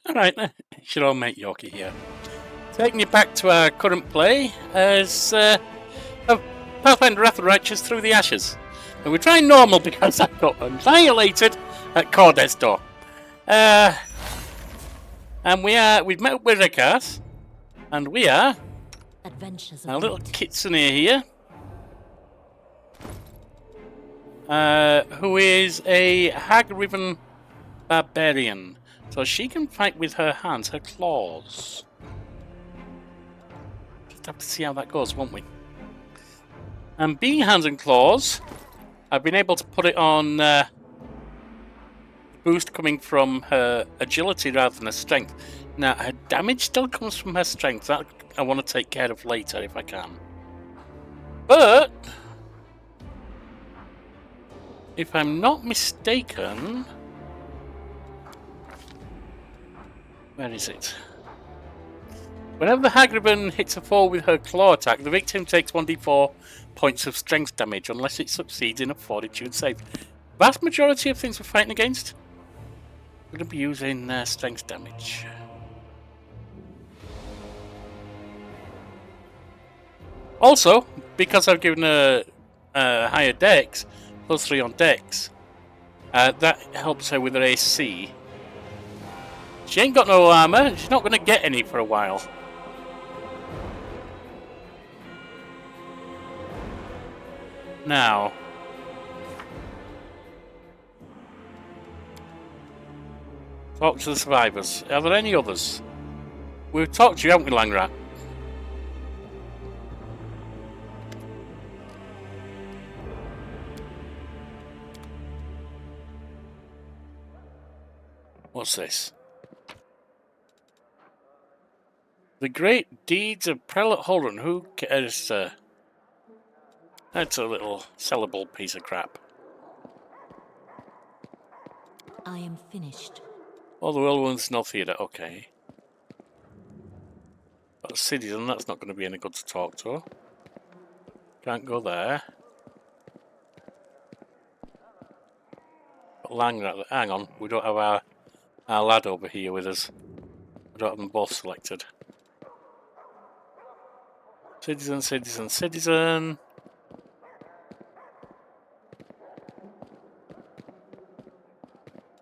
Alright, should all mate Yorkie here. Taking you back to our current play as Pathfinder Wrath of the Righteous Through the Ashes. And we're trying normal because I got annihilated at Cordet's door. And we've met up with Rikas, and we are Adventures a little kitsune here, who is a hag-riven barbarian. So she can fight with her hands, her claws. Just have to see how that goes, won't we? And being hands and claws, I've been able to put it on boost coming from her agility rather than her strength. Now, her damage still comes from her strength. That I want to take care of later if I can. But if I'm not mistaken, where is it? Whenever the Hagriban hits a foe with her claw attack, the victim takes 1d4 points of strength damage unless it succeeds in a fortitude save. Vast majority of things we're fighting against, we're going to be using strength damage. Also, because I've given her higher dex, +3 on dex, that helps her with her AC. She ain't got no armor, she's not going to get any for a while. Now, talk to the survivors. Are there any others? We've talked to you, haven't we, Langrat? What's this? The great deeds of Prelate Holden. Who cares? That's a little sellable piece of crap. I am finished. Oh, the Whirlwind's no theatre. Okay. But a citizen, that's not going to be any good to talk to. Can't go there. But Langrat, hang on, we don't have our lad over here with us. We don't have them both selected. Citizen, citizen, citizen.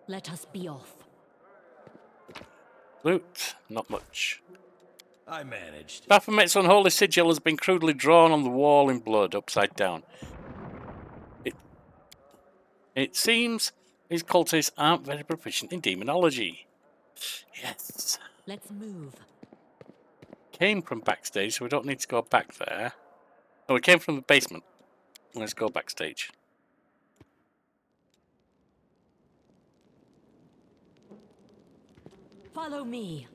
Let us be off. Loot, not much. I managed. Baphomet's unholy sigil has been crudely drawn on the wall in blood, upside down. It seems his cultists aren't very proficient in demonology. Yes. Let's move. Came from backstage, so we don't need to go back there. Oh, we came from the basement. Let's go backstage. Follow me.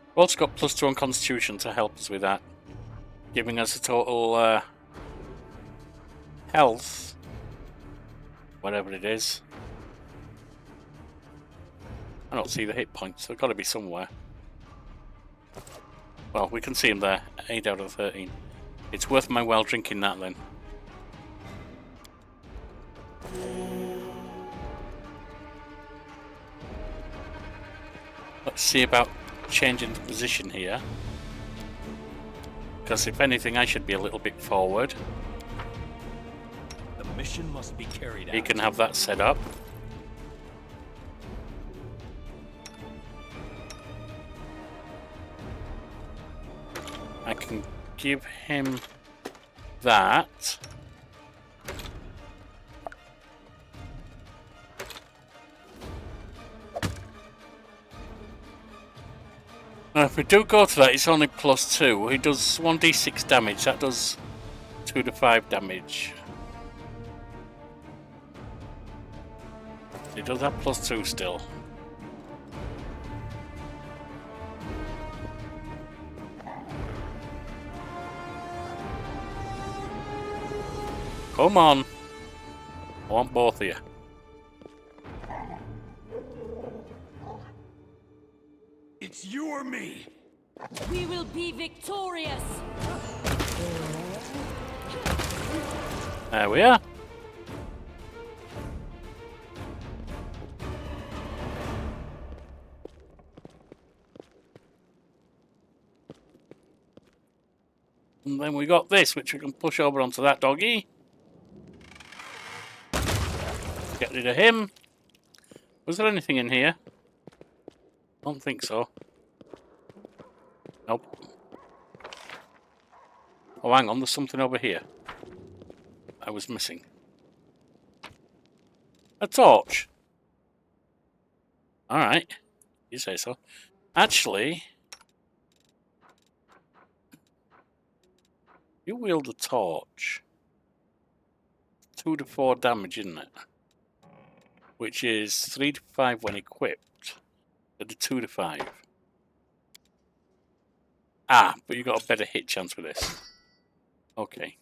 We've also got +2 on Constitution to help us with that, giving us a total health, whatever it is. I don't see the hit points, they've got to be somewhere. Well, we can see them there, 8 out of 13. It's worth my while drinking that then. Let's see about changing the position here. Because if anything, I should be a little bit forward. The mission must be carried out. You can have that set up. I can give him that. Now, if we do go to that, it's only +2. He does 1d6 damage. That does 2 to 5 damage. He does have +2 still. Come on. I want both of you. It's you or me. We will be victorious. There we are. And then we got this, which we can push over onto that doggy. Get rid of him. Was there anything in here? Don't think so. Nope. Oh, hang on, there's something over here I was missing. A torch. Alright. You say so. Actually, you wield a torch. 2 to 4 damage, isn't it? Which is 3 to 5 when equipped. At the 2 to 5. Ah, but you got a better hit chance with this. Okay.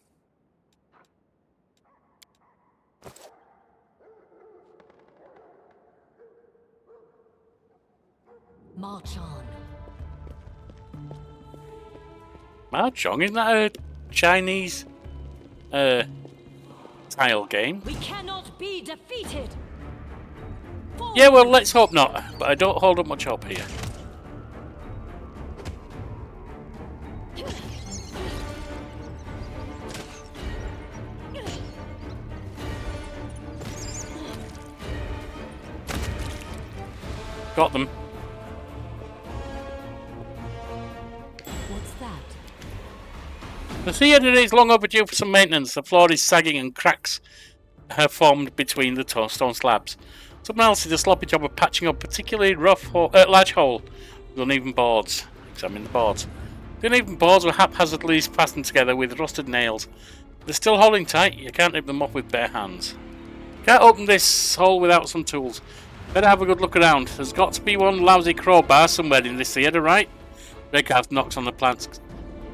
March on. Mahjong, isn't that a Chinese tile game? We cannot be defeated. Yeah, well, let's hope not. But I don't hold up much hope here. Got them. What's that? The theatre is long overdue for some maintenance. The floor is sagging and cracks have formed between the stone slabs. Someone else did a sloppy job of patching up a particularly large hole with uneven boards. Examine the boards. The uneven boards were haphazardly fastened together with rusted nails. They're still holding tight. You can't rip them off with bare hands. Can't open this hole without some tools. Better have a good look around. There's got to be one lousy crowbar somewhere in this theatre, right? Redcalf knocks on the planks.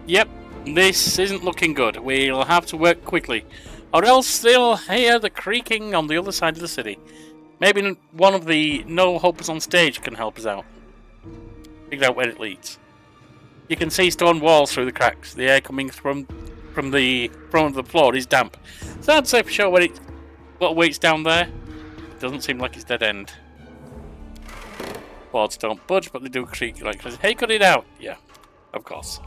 Yep, this isn't looking good. We'll have to work quickly, or else they'll hear the creaking on the other side of the city. Maybe one of the no-hopers on stage can help us out. Figure out where it leads. You can see stone walls through the cracks. The air coming from the front of the floor is damp. It's hard to say for sure what waits down there. It doesn't seem like it's dead end. Boards don't budge, but they do creak like crazy. Hey, cut it out! Yeah, of course.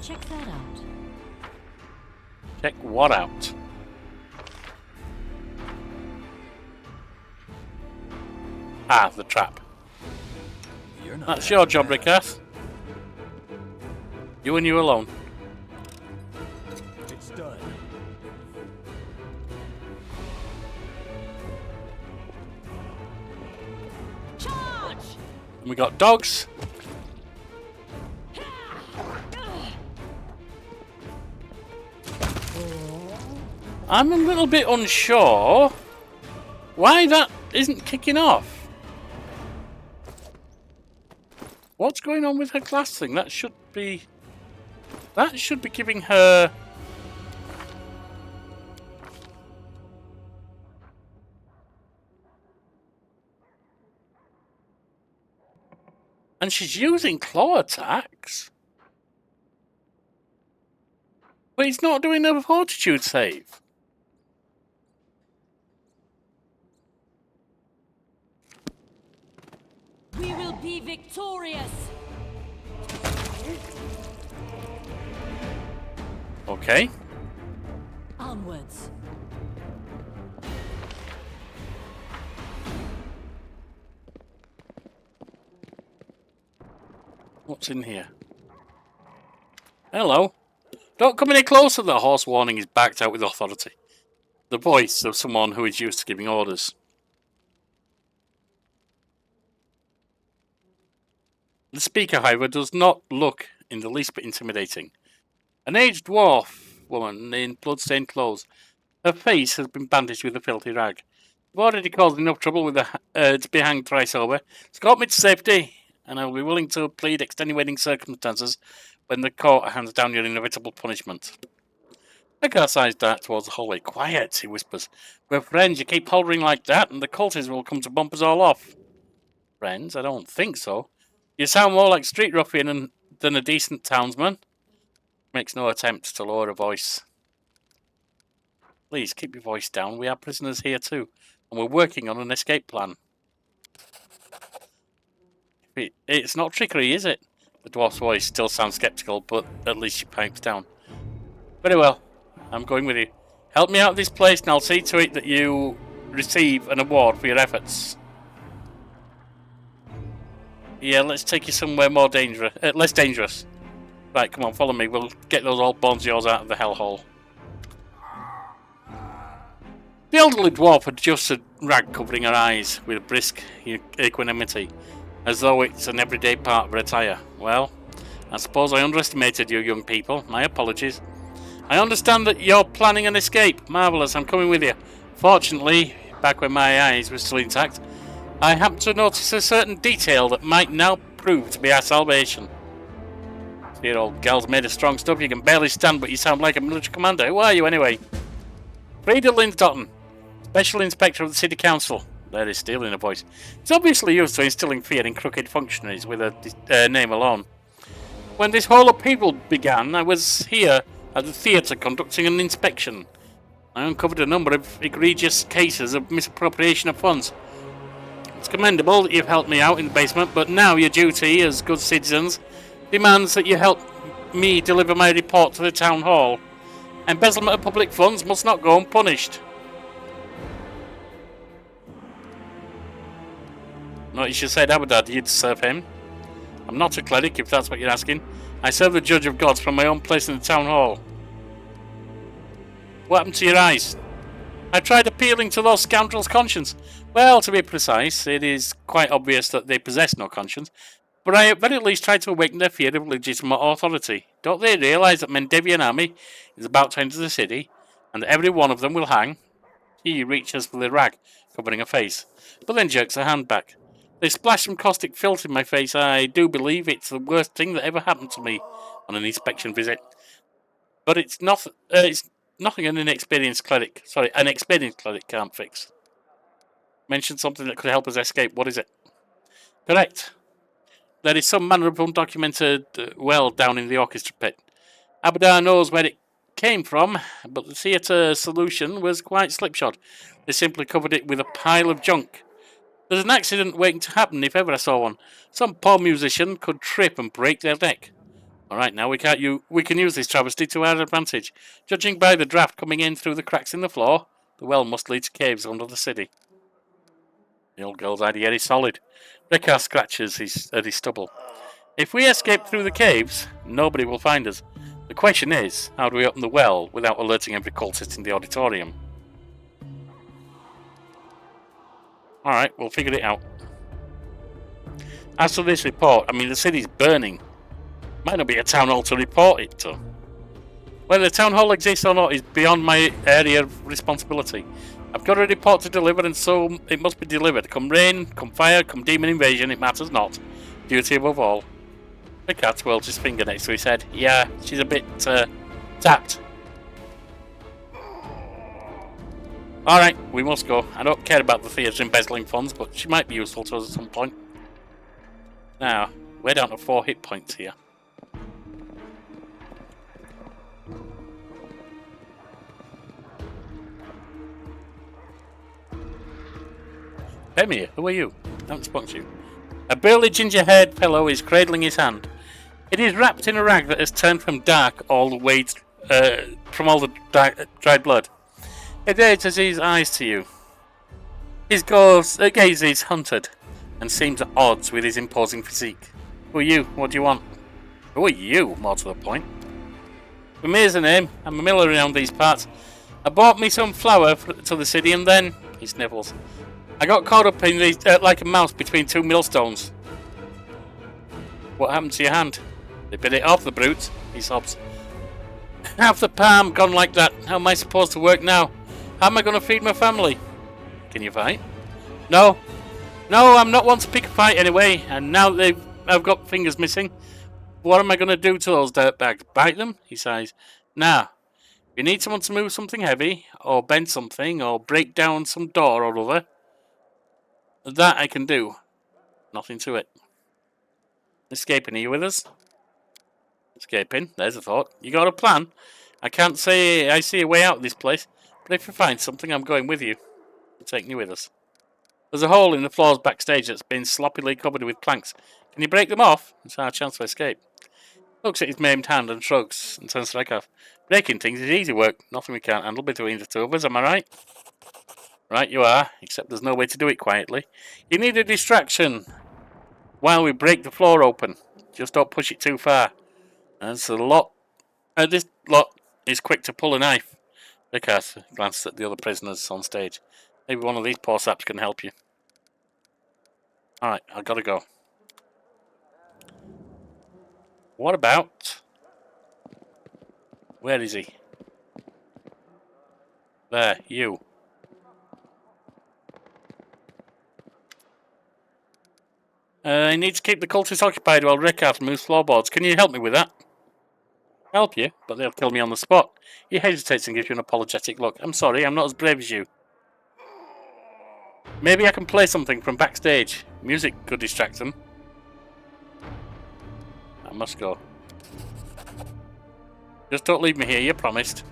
Check that out. Check what out? Ah, the trap. That's your job, Rickath. You and you alone. It's done. Charge! And we got dogs. I'm a little bit unsure why that isn't kicking off. What's going on with her glass thing? That should be giving her... And she's using claw attacks. But he's not doing a fortitude save. We will be victorious. Okay. Onwards. What's in here? Hello. Don't come any closer, the horse warning is backed out with authority. The voice of someone who is used to giving orders. The speaker, however, does not look in the least bit intimidating. An aged dwarf woman in blood-stained clothes. Her face has been bandaged with a filthy rag. I've already caused enough trouble with to be hanged thrice over. Escort me to safety, and I will be willing to plead extenuating circumstances when the court hands down your inevitable punishment. Eckhart eyes dart towards the hallway. Quiet, he whispers. We're friends. You keep hollering like that, and the cultists will come to bump us all off. Friends? I don't think so. You sound more like street ruffian than a decent townsman. Makes no attempt to lower a voice. Please keep your voice down. We are prisoners here too, and we're working on an escape plan. It's not trickery, is it? The dwarf's voice still sounds skeptical, but at least she pipes down. Very well. I'm going with you. Help me out of this place, and I'll see to it that you receive an award for your efforts. Yeah, let's take you somewhere more dangerous, less dangerous. Right, come on, follow me. We'll get those old bones of yours out of the hellhole. The elderly dwarf adjusted rag covering her eyes with brisk equanimity, as though it's an everyday part of her attire. Well, I suppose I underestimated you young people. My apologies. I understand that you're planning an escape. Marvellous, I'm coming with you. Fortunately, back when my eyes were still intact, I happened to notice a certain detail that might now prove to be our salvation. Dear old gal's made of strong stuff. You can barely stand, but you sound like a military commander. Who are you, anyway? Frieda Linsdotton, Special Inspector of the City Council. There is steel in her voice. It's obviously used to instilling fear in crooked functionaries with her name alone. When this whole upheaval began, I was here at the theatre conducting an inspection. I uncovered a number of egregious cases of misappropriation of funds. It's commendable that you've helped me out in the basement, but now your duty as good citizens demands that you help me deliver my report to the town hall. Embezzlement of public funds must not go unpunished. Notice you said Abadad, you'd serve him. I'm not a cleric, if that's what you're asking. I serve the Judge of Gods from my own place in the town hall. What happened to your eyes? I tried appealing to those scoundrels' conscience. Well, to be precise, it is quite obvious that they possess no conscience, but I at very least tried to awaken their fear of legitimate authority. Don't they realise that Mendevian army is about to enter the city, and that every one of them will hang? He reaches for the rag, covering her face, but then jerks her hand back. They splash some caustic filth in my face. I do believe it's the worst thing that ever happened to me on an inspection visit. But it's nothing an experienced cleric can't fix. Mention something that could help us escape. What is it? Correct. There is some manner of undocumented well down in the orchestra pit. Abadar knows where it came from, but the theatre solution was quite slipshod. They simply covered it with a pile of junk. There's an accident waiting to happen if ever I saw one. Some poor musician could trip and break their neck. All right, now we can use this travesty to our advantage. Judging by the draft coming in through the cracks in the floor, the well must lead to caves under the city. The old girl's idea is solid. Rekar scratches at his stubble. If we escape through the caves, nobody will find us. The question is, how do we open the well without alerting every cultist in the auditorium? Alright, we'll figure it out. As for this report, I mean, the city's burning. Might not be a town hall to report it to. Whether the town hall exists or not is beyond my area of responsibility. I've got a report to deliver, and so it must be delivered. Come rain, come fire, come demon invasion, it matters not. Duty above all. The cat twirled his finger next to his head. Yeah, she's a bit, tapped. Alright, we must go. I don't care about the theatre embezzling funds, but she might be useful to us at some point. Now, we're down to 4 hit points here. Emir, who are you? I haven't spoken to you. A burly ginger-haired fellow is cradling his hand. It is wrapped in a rag that has turned from dark all the way from all the dried blood. He raises his eyes to you. His gaze is hunted, and seems at odds with his imposing physique. Who are you? What do you want? Who are you? More to the point. Ramir's the name. I'm a miller around these parts. I bought me some flour to the city, and then he snivels. I got caught up in these like a mouse between 2 millstones. What happened to your hand? They bit it off, the brutes. He sobs. Half the palm gone like that. How am I supposed to work now? How am I going to feed my family? Can you fight? No. No, I'm not one to pick a fight anyway. And now that I've got fingers missing, what am I going to do to those dirtbags? Bite them? He sighs. Nah. If you need someone to move something heavy, or bend something, or break down some door or other, that I can do. Nothing to it. Escaping, are you with us? Escaping. There's a thought. You got a plan? I can't say I see a way out of this place, but if we find something, I'm going with you. We're taking you with us. There's a hole in the floors backstage that's been sloppily covered with planks. Can you break them off? It's our chance to escape. Looks at his maimed hand and shrugs and turns to Rekov. Breaking things is easy work. Nothing we can't handle between the two of us, am I right? Right, you are, except there's no way to do it quietly. You need a distraction while we break the floor open. Just don't push it too far. This lot is quick to pull a knife. Rekov glanced at the other prisoners on stage. Maybe one of these poor saps can help you. Alright, I've got to go. What about... Where is he? There, you. I need to keep the cultists occupied while Rekov moves floorboards. Can you help me with that? Help you? But they'll kill me on the spot. He hesitates and gives you an apologetic look. I'm sorry, I'm not as brave as you. Maybe I can play something from backstage. Music could distract them. I must go. Just don't leave me here, you promised.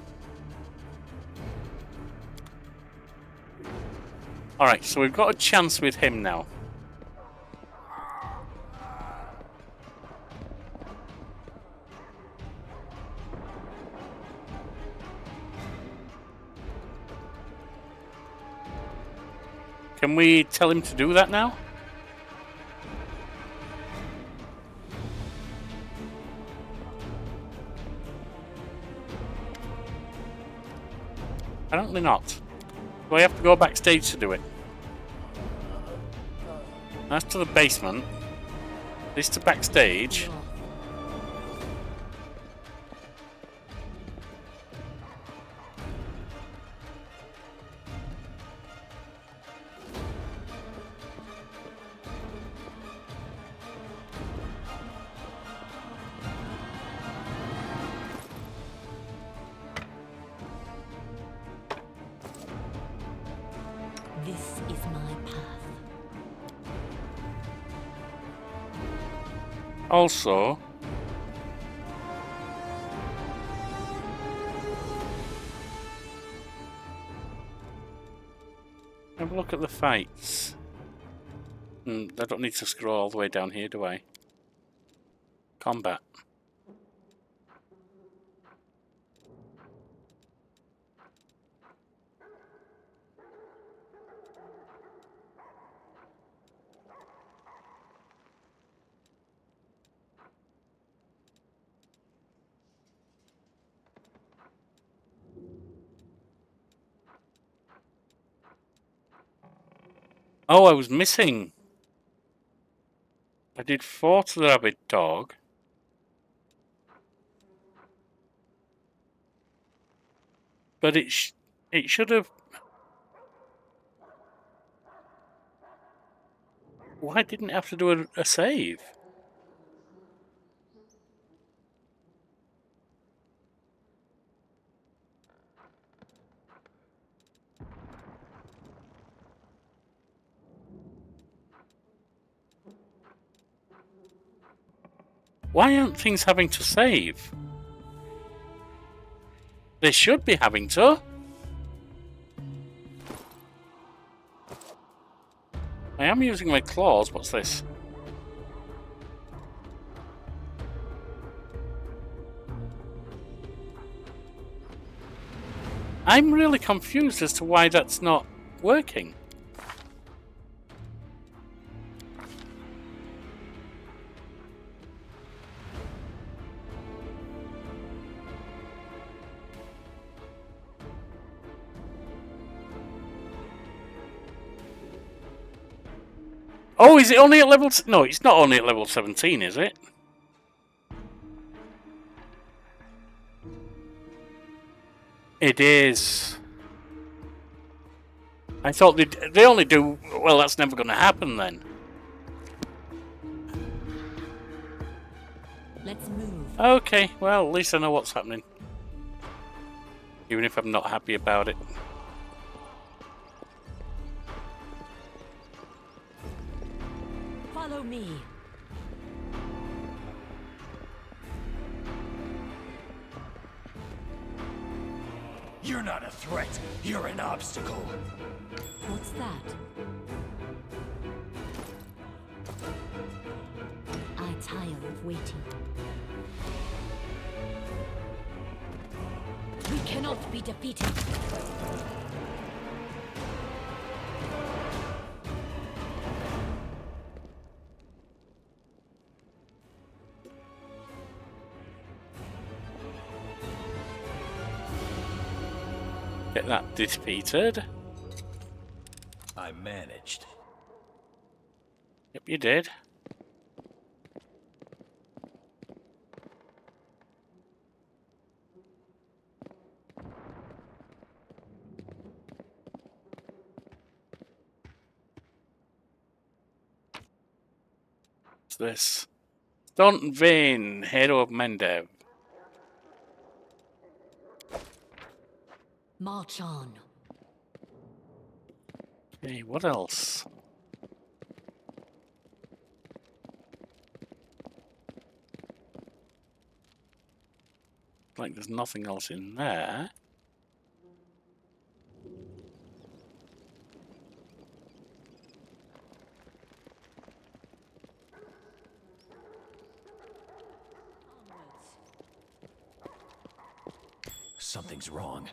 Alright, so we've got a chance with him now. Can we tell him to do that now? Apparently not. Do I have to go backstage to do it? That's to the basement. This to backstage. This is my path. Also, have a look at the fights. I don't need to scroll all the way down here, do I? Combat. Oh, I was missing. I did 4 to the rabid dog. But it should have... Why didn't it have to do a save? Why aren't things having to save? They should be having to. I am using my claws. What's this? I'm really confused as to why that's not working. Oh, is it only at level... No, it's not only at level 17, is it? It is. I thought they only do... Well, that's never going to happen then. Let's move. Okay, well, at least I know what's happening. Even if I'm not happy about it. Follow me. You're not a threat. You're an obstacle. What's that? I tire of waiting. We cannot be defeated. Get that defeated. I managed. Yep, you did. What's this? Staunton Vane, hero of Mendev. March on. Okay, what else? Like there's nothing else in there. Something's wrong.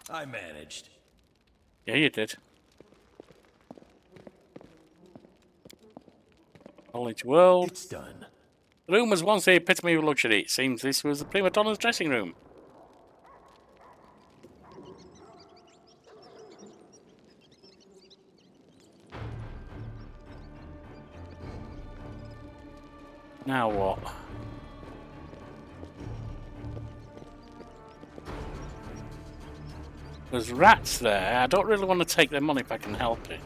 I managed. Yeah, you did. Knowledge world. It's done. The room was once the epitome of luxury. It seems this was the prima donna's dressing room. Now what? There's rats there. I don't really want to take their money if I can help it.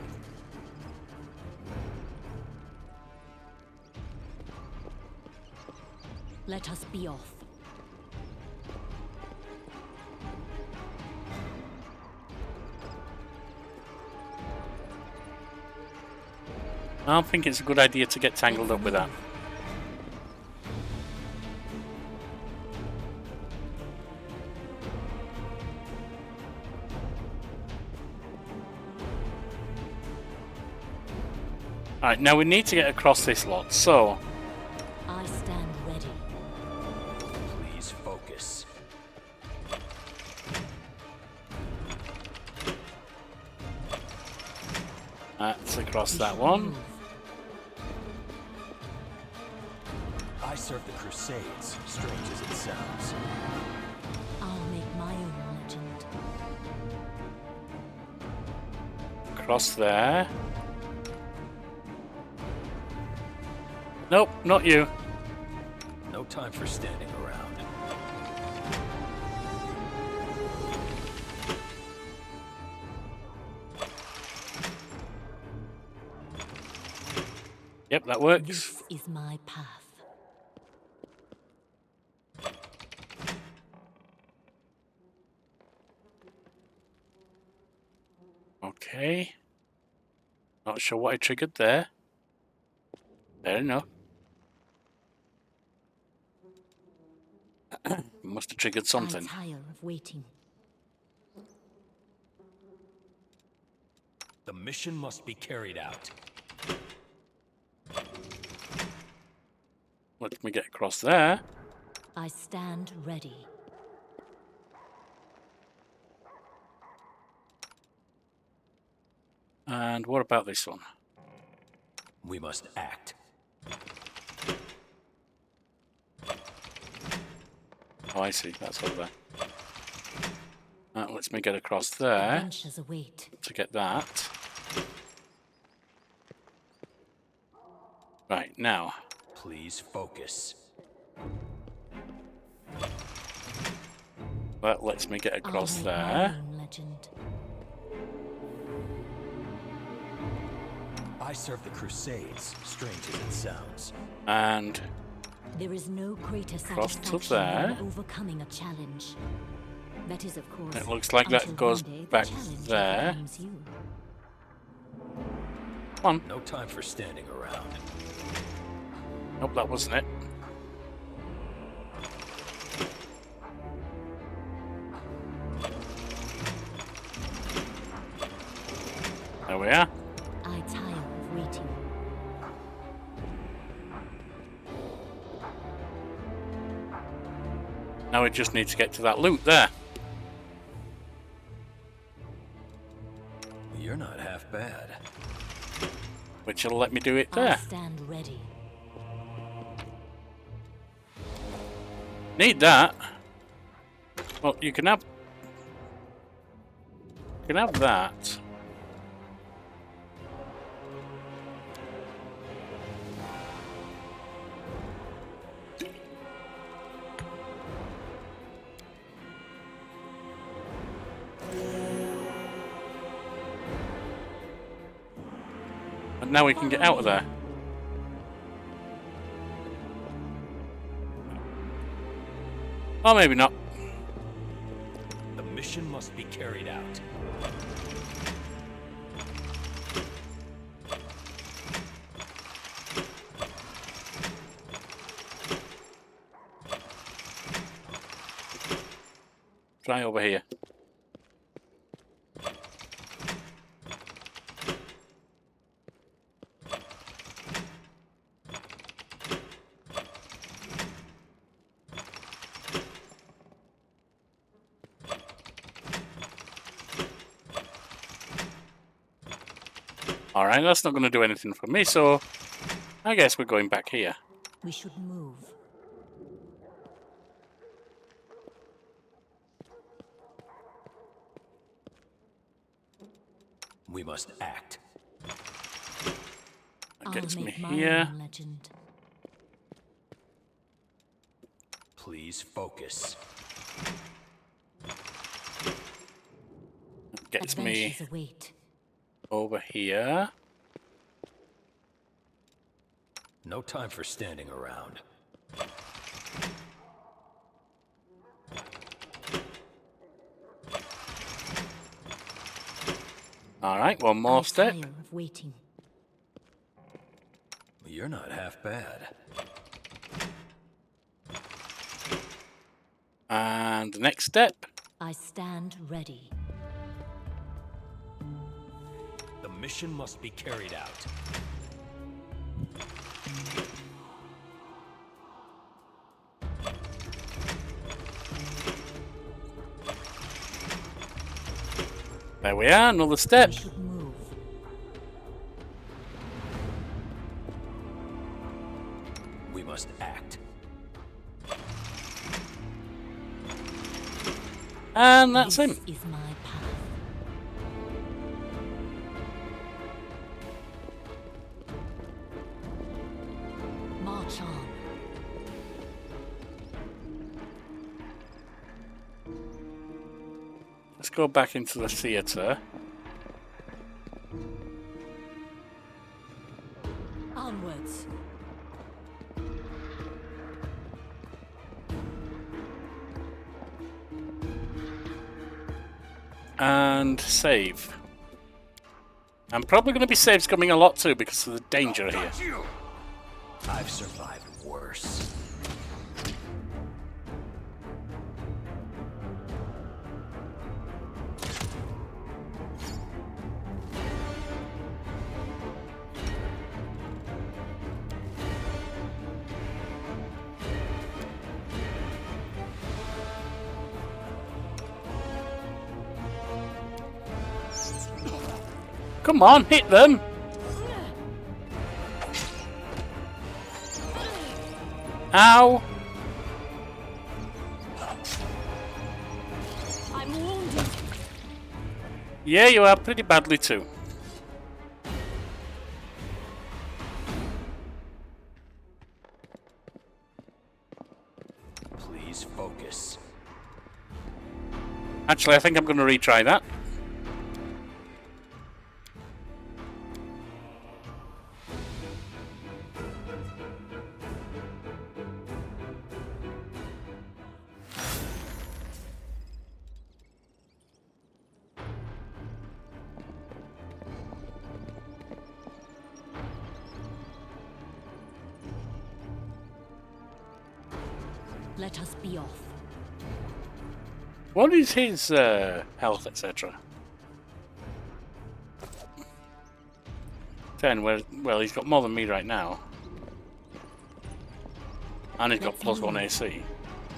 Let us be off. I don't think it's a good idea to get tangled up with that. Alright, now we need to get across this lot, so... I stand ready. Please focus. That's across We that shall one. move. I serve the Crusades, strange as it sounds. I'll make my own legend. Across there. Nope, not you. No time for standing around. Yep, that works. This is my path. Okay. Not sure what I triggered there. Fair enough. Must have triggered something. I tire of waiting. The mission must be carried out. Let me get across there. I stand ready. And what about this one? We must act. Oh, I see. That's over there. That lets me get across there Adventures await. to get that. Right, now. Please focus. That lets me get across I'll make my there. own legend. I serve the Crusades, strange as it sounds. And There is no greater Across to satisfaction there. than overcoming a challenge. That is, of course, it looks like that until goes one day the back challenge there. overcomes you. Come on. No time for standing around. Nope, that wasn't it. There we are. I tire of waiting. Now we just need to get to that loot there. You're not half bad. Which will let me do it I there. stand ready. Need that. Well, you can have that. And now we can get out of there. Or maybe not. The mission must be carried out. Try over here. Alright, that's not going to do anything for me, so I guess we're going back here. We should move. We must act. That gets me make my here. own legend. Please focus. That gets me Adventures await. over here. No time for standing around. Alright, one more I step. tire of waiting. You're not half bad. And the next step. I stand ready. The mission must be carried out. There we are, another step. We should move. We must act. And that's This him. is my path. March on. Let's go back into the theatre. Onwards. And save. I'm probably going to be saves coming a lot too because of the danger here. I've survived worse. Come on, hit them! Ow! I'm wounded. Yeah, you are pretty badly too. Please focus. Actually, I think I'm going to retry that. let us be off. What is his health, etc.? 10. Well, he's got more than me right now. And he's got plus 1 AC.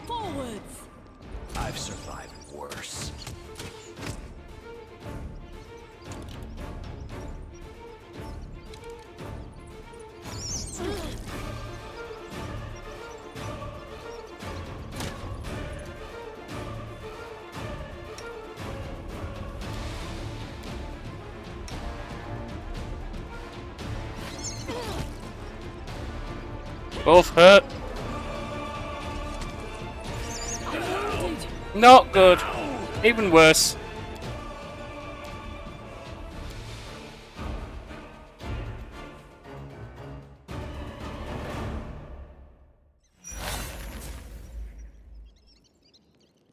Forwards! I've survived worse. Both hurt. Not good. Even worse.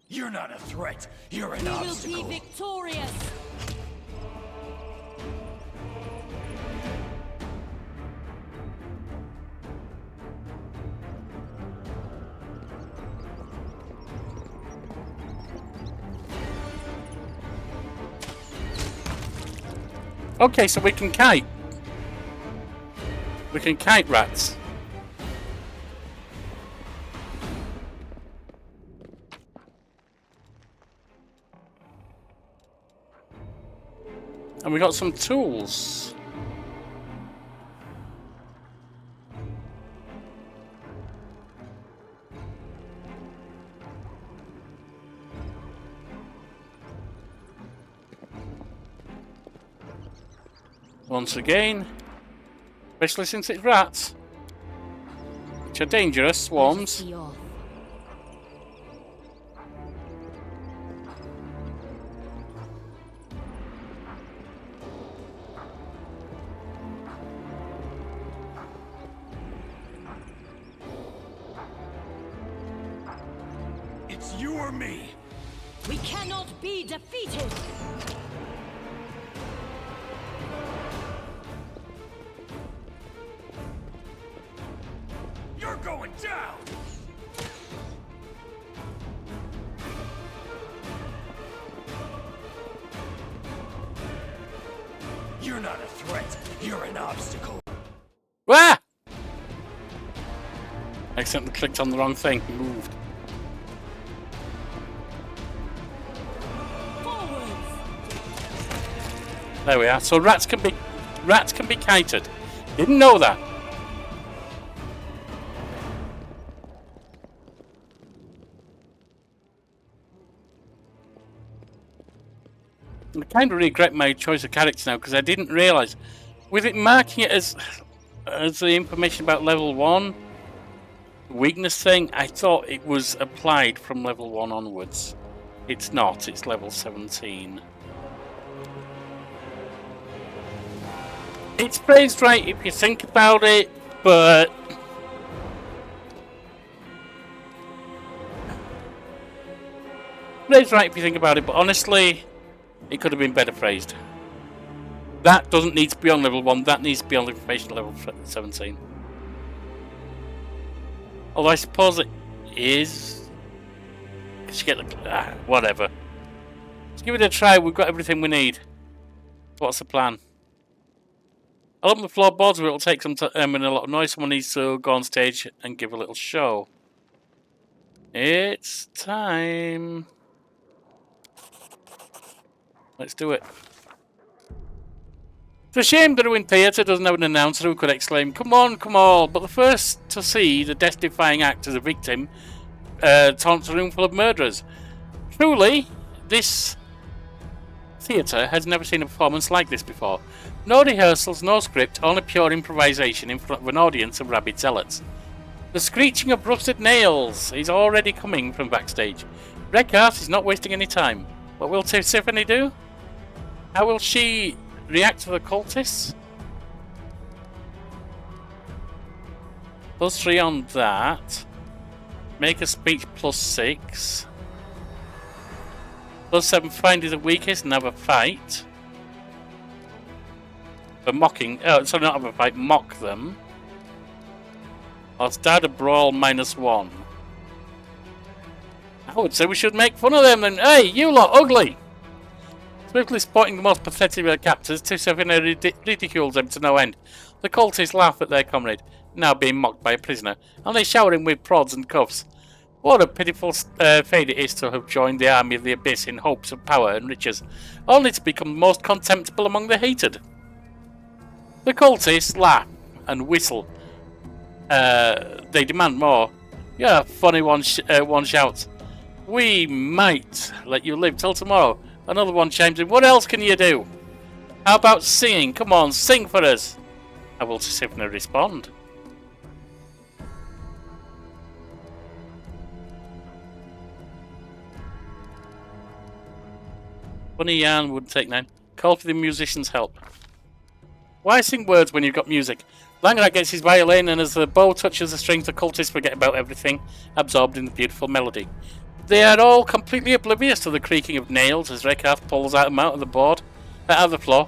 You're not a threat. You're an We will obstacle. be victorious! Okay, so we can kite. We can kite rats. And we got some tools. Once again, especially since it's rats, which are dangerous swarms. Be off. It's you or me. We cannot be defeated! You're going down. You're not a threat. You're an obstacle. Ah! Accidentally clicked on the wrong thing. Moved. Forwards! There we are. So rats can be kited. Didn't know that. I kind of regret my choice of character now because I didn't realise, with it marking it as the information about level 1 weakness thing, I thought it was applied from level 1 onwards. It's not. It's level 17. It's phrased right if you think about it, but phrased right if you think about it, but honestly, it could have been better phrased. That doesn't need to be on level 1, that needs to be on information level 17. Although I suppose it is. Because you get the. Whatever. Let's give it a try, we've got everything we need. What's the plan? I'll open the floorboards, but it'll take some time and a lot of noise. Someone needs to go on stage and give a little show. It's time. Let's do it. It's a shame the Ruined Theatre doesn't have an announcer who could exclaim, "Come on, come on!" But the first to see the death-defying act as a victim taunts a room full of murderers. Truly, this theatre has never seen a performance like this before. No rehearsals, no script, only pure improvisation in front of an audience of rabid zealots. The screeching of rusted nails is already coming from backstage. Rekart is not wasting any time. What will Tiffany do? How will she react to the cultists? +3 on that. Make a speech +6. +7 find is the weakest and have a fight. For mocking, so not have a fight, mock them. Or start a brawl -1. I would say we should make fun of them then. Hey, you lot ugly! Swiftly spotting the most pathetic of their captors, Tiefling ridicules them to no end. The cultists laugh at their comrade, now being mocked by a prisoner, and they shower him with prods and cuffs. What a pitiful fate it is to have joined the army of the abyss in hopes of power and riches, only to become most contemptible among the hated. The cultists laugh and whistle. They demand more. Yeah, funny one shouts, "We might let you live till tomorrow." Another one chimes in, "What else can you do? How about singing? Come on, sing for us." I will Sivna respond. Funny yarn would take 9. Call for the musician's help. Why sing words when you've got music? Langrat gets his violin, and as the bow touches the strings, the cultists forget about everything, absorbed in the beautiful melody. They are all completely oblivious to the creaking of nails as Rekath pulls them out of the floor,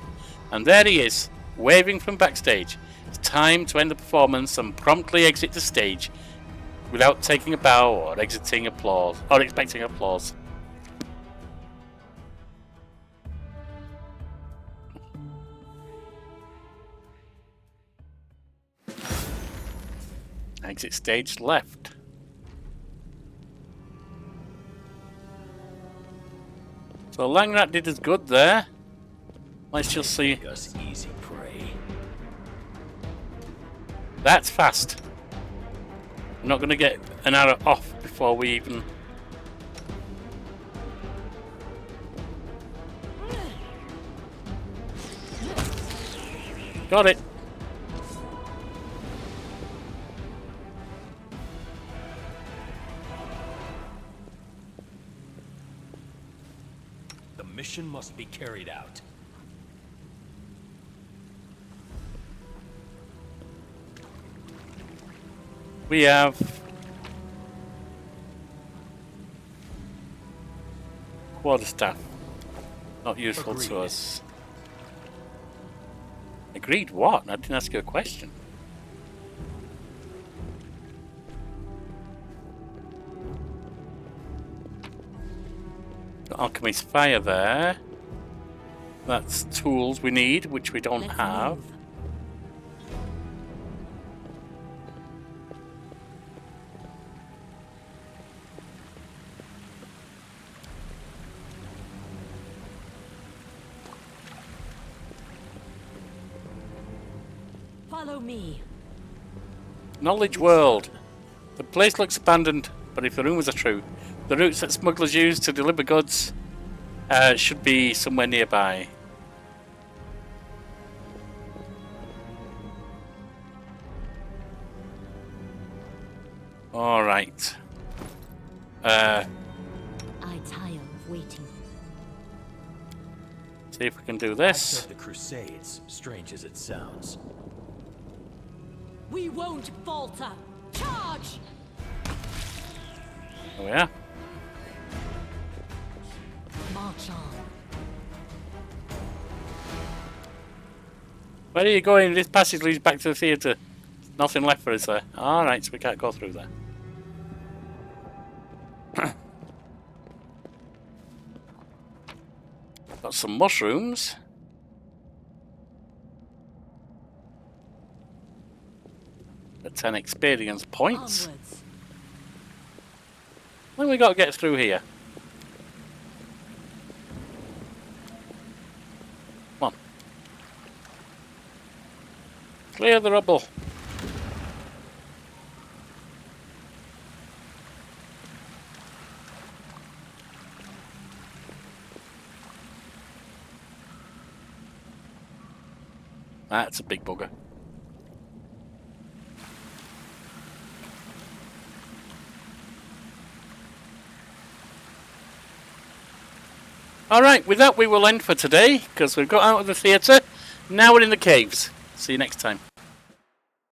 and there he is, waving from backstage. It's time to end the performance and promptly exit the stage, without taking a bow or expecting applause. Exit stage left. So Langrat did as good there. Let's just see. Us easy prey. That's fast. I'm not going to get an arrow off before we even... Got it. The mission must be carried out. We have quarterstaff. Not useful Agreed. to us. Agreed what? I didn't ask you a question. Got Alchemy's Fire there. That's tools we need, which we don't have. Move. Follow me. Knowledge World. The place looks abandoned, but if the rumours are true, the routes that smugglers use to deliver goods should be somewhere nearby. Alright. I tire of waiting. See if we can do I this. served the Crusades, strange as it sounds. We won't falter. Charge! Oh yeah. March on. Where are you going? This passage leads back to the theatre. Nothing left for us there. Alright, so we can't go through there. Got some mushrooms. Got 10 experience points. Onwards. When we got to get through here? Come on. Clear the rubble. That's a big bugger. Alright, with that we will end for today, because we've got out of the theatre. Now we're in the caves. See you next time.